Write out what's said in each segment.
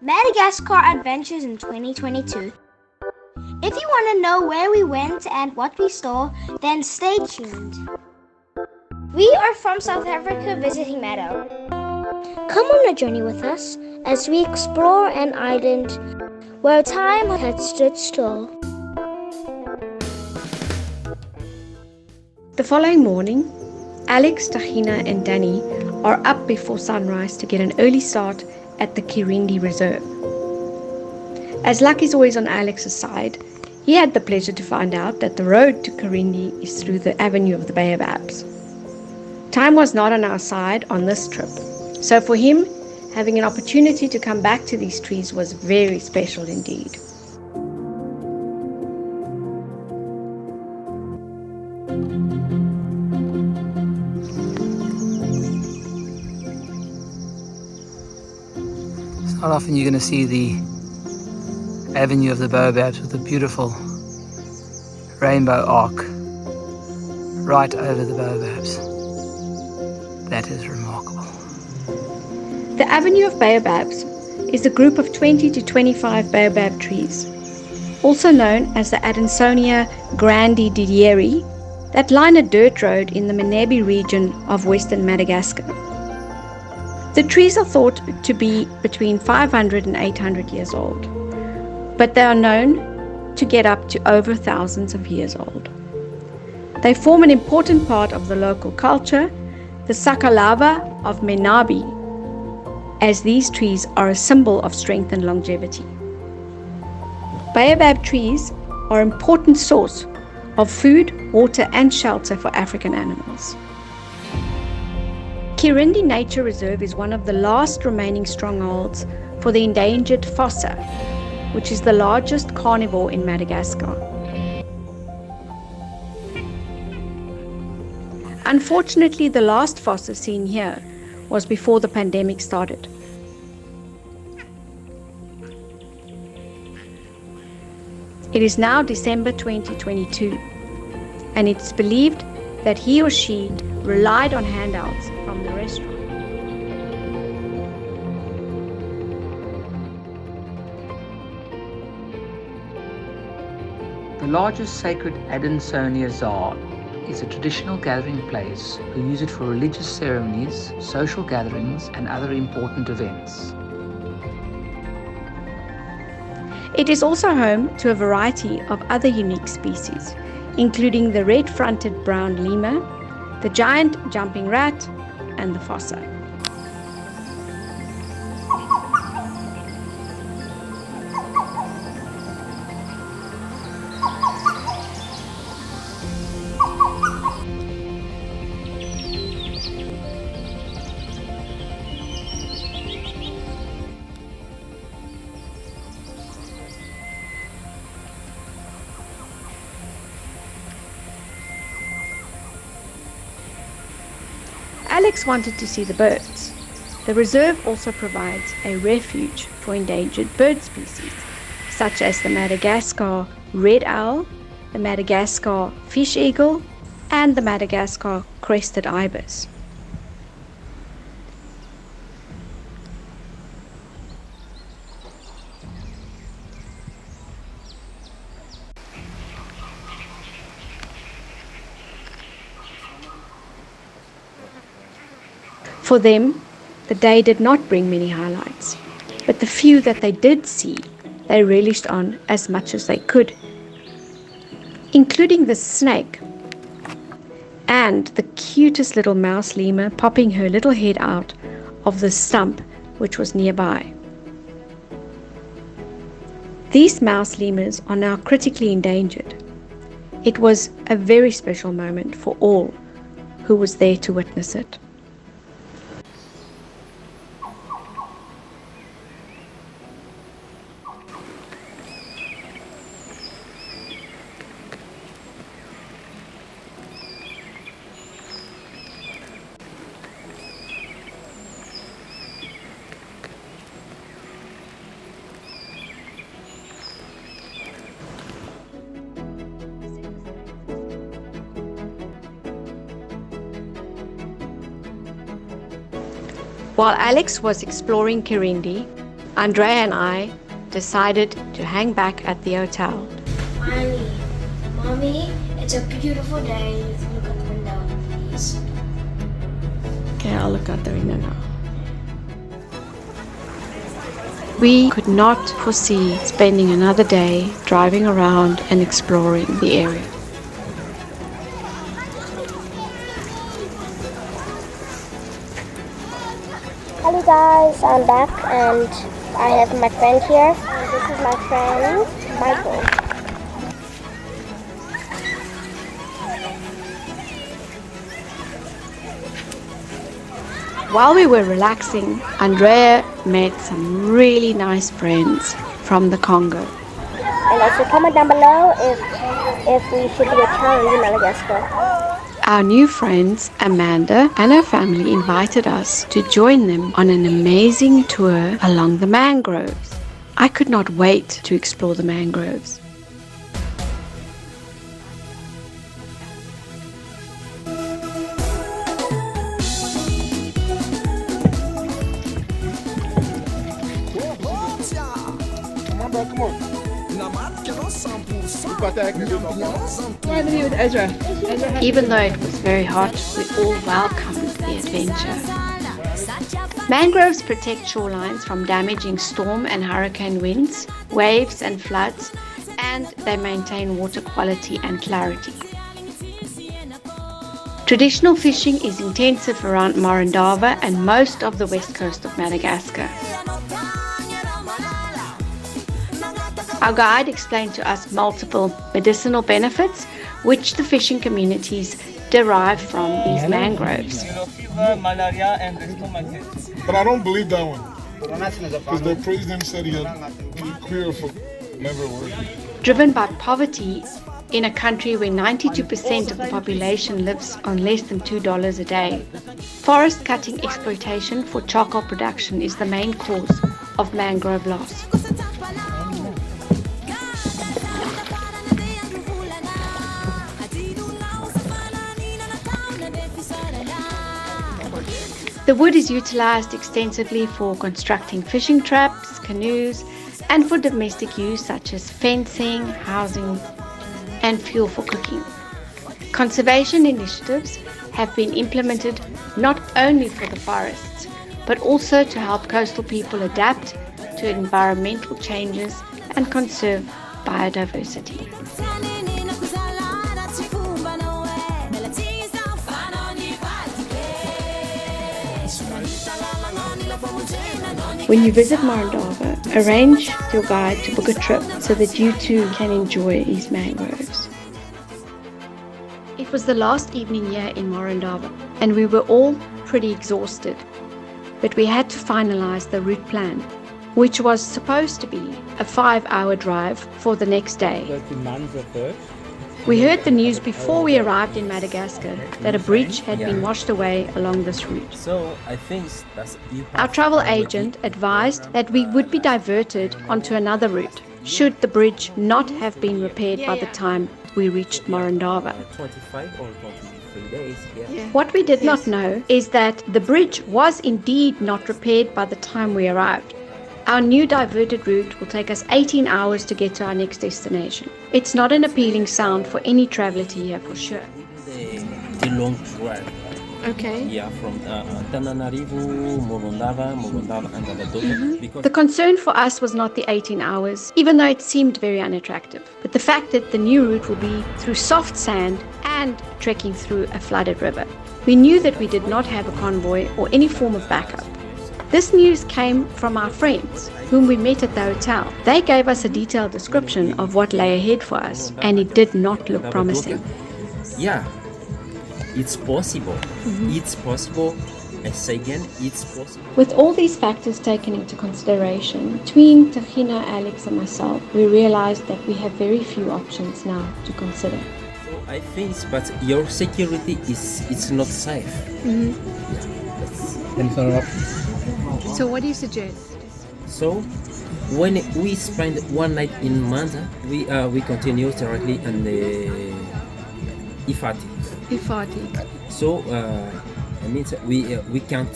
Madagascar Adventures in 2022. If you want to know where we went and what we saw, then stay tuned. We are from South Africa visiting Mado. Come on a journey with us as we explore an island where time had stood still. The following morning, Alex, Tahina and Danny are up before sunrise to get an early start at the Kirindy Reserve. As luck is always on Alex's side, he had the pleasure to find out that the road to Kirindy is through the avenue of the Baobabs. Time was not on our side on this trip, so for him, having an opportunity to come back to these trees was very special indeed. It's not often you're going to see the avenue of the Baobabs with a beautiful rainbow arc right over the Baobabs. That is remarkable. The avenue of Baobabs is a group of 20 to 25 baobab trees, also known as the Adansonia grandidieri, that line a dirt road in the Menebi region of western Madagascar. The trees are thought to be between 500 and 800 years old, but they are known to get up to over thousands of years old. They form an important part of the local culture, the Sakalava of Menabi, as these trees are a symbol of strength and longevity. Baobab trees are an important source of food, water and shelter for African animals. Kirindy Nature Reserve is one of the last remaining strongholds for the endangered fossa, which is the largest carnivore in Madagascar. Unfortunately, the last fossa seen here was before the pandemic started. It is now December 2022, and it's believed that he or she relied on handouts from the restaurant. The largest sacred Adansonia Tsar is a traditional gathering place who use it for religious ceremonies, social gatherings and other important events. It is also home to a variety of other unique species, including the red-fronted brown lemur, the giant jumping rat, and the fossa. Alex wanted to see the birds. The reserve also provides a refuge for endangered bird species, such as the Madagascar red owl, the Madagascar fish eagle, and the Madagascar crested ibis. For them, the day did not bring many highlights, but the few that they did see, they relished on as much as they could, including the snake and the cutest little mouse lemur popping her little head out of the stump which was nearby. These mouse lemurs are now critically endangered. It was a very special moment for all who was there to witness it. While Alex was exploring Kirindy, Andreya and I decided to hang back at the hotel. Mommy, it's a beautiful day. Look at the window, please. Okay, I'll look out the window now. We could not foresee spending another day driving around and exploring the area. Hello guys, I'm back and I have my friend here. This is my friend, Michael. While we were relaxing, Andreya met some really nice friends from the Congo. And also comment down below if we should do a challenge in Madagascar. Our new friends, Amanda and her family, invited us to join them on an amazing tour along the mangroves. I could not wait to explore the mangroves. Even though it was very hot, we all welcomed the adventure. Mangroves protect shorelines from damaging storm and hurricane winds, waves and floods, and they maintain water quality and clarity. Traditional fishing is intensive around Morondava and most of the west coast of Madagascar. Our guide explained to us multiple medicinal benefits which the fishing communities derive from these mangroves. Malaria and stomachache. But I don't believe that one. Because the president said he had cure for never worked. Driven by poverty in a country where 92% of the population lives on less than $2 a day, forest cutting exploitation for charcoal production is the main cause of mangrove loss. The wood is utilized extensively for constructing fishing traps, canoes, and for domestic use such as fencing, housing, and fuel for cooking. Conservation initiatives have been implemented not only for the forests, but also to help coastal people adapt to environmental changes and conserve biodiversity. When you visit Morondava, arrange your guide to book a trip so that you too can enjoy these mangroves. It was the last evening here in Morondava and we were all pretty exhausted, but we had to finalize the route plan, which was supposed to be a 5-hour drive for the next day. We heard the news before we arrived in Madagascar that a bridge had been washed away along this route. So I think that's Our travel agent advised that we would be diverted onto another route should the bridge not have been repaired by the time we reached Morondava. 25 or 23 days. Yeah. What we did not know is that the bridge was indeed not repaired by the time we arrived. Our new diverted route will take us 18 hours to get to our next destination. It's not an appealing sound for any traveler to hear for sure. The long drive. Okay. Yeah, from Tananarivo, Morondava, and Baobabs. Because The concern for us was not the 18 hours, even though it seemed very unattractive, but the fact that the new route will be through soft sand and trekking through a flooded river. We knew that we did not have a convoy or any form of backup. This news came from our friends, whom we met at the hotel. They gave us a detailed description of what lay ahead for us, and it did not look promising. yeah, it's possible. It's possible. I say again, it's possible. With all these factors taken into consideration, between Tahina, Alex and myself, we realized that we have very few options now to consider. So I think, but your security it's not safe. So what do you suggest? So when we spend one night in Manda, we continue directly on the Ifati. So I mean we can't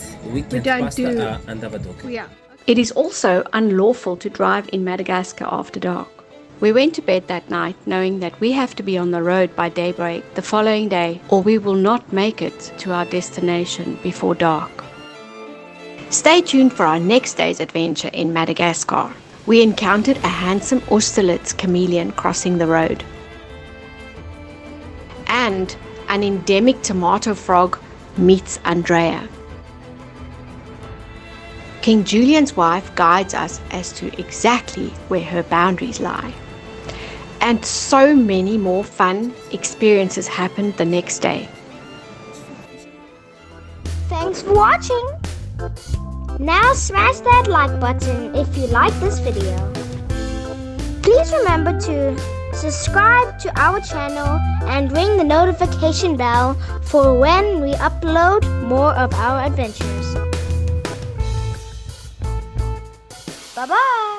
don't pass do- Andavadok. Yeah. It is also unlawful to drive in Madagascar after dark. We went to bed that night knowing that we have to be on the road by daybreak the following day, or we will not make it to our destination before dark. Stay tuned for our next day's adventure in Madagascar. We encountered a handsome Austerlitz chameleon crossing the road, and an endemic tomato frog meets Andreya. King Julian's wife guides us as to exactly where her boundaries lie. And so many more fun experiences happened the next day. Thanks for watching! Now smash that like button if you like this video. Please remember to subscribe to our channel and ring the notification bell for when we upload more of our adventures. Bye-bye!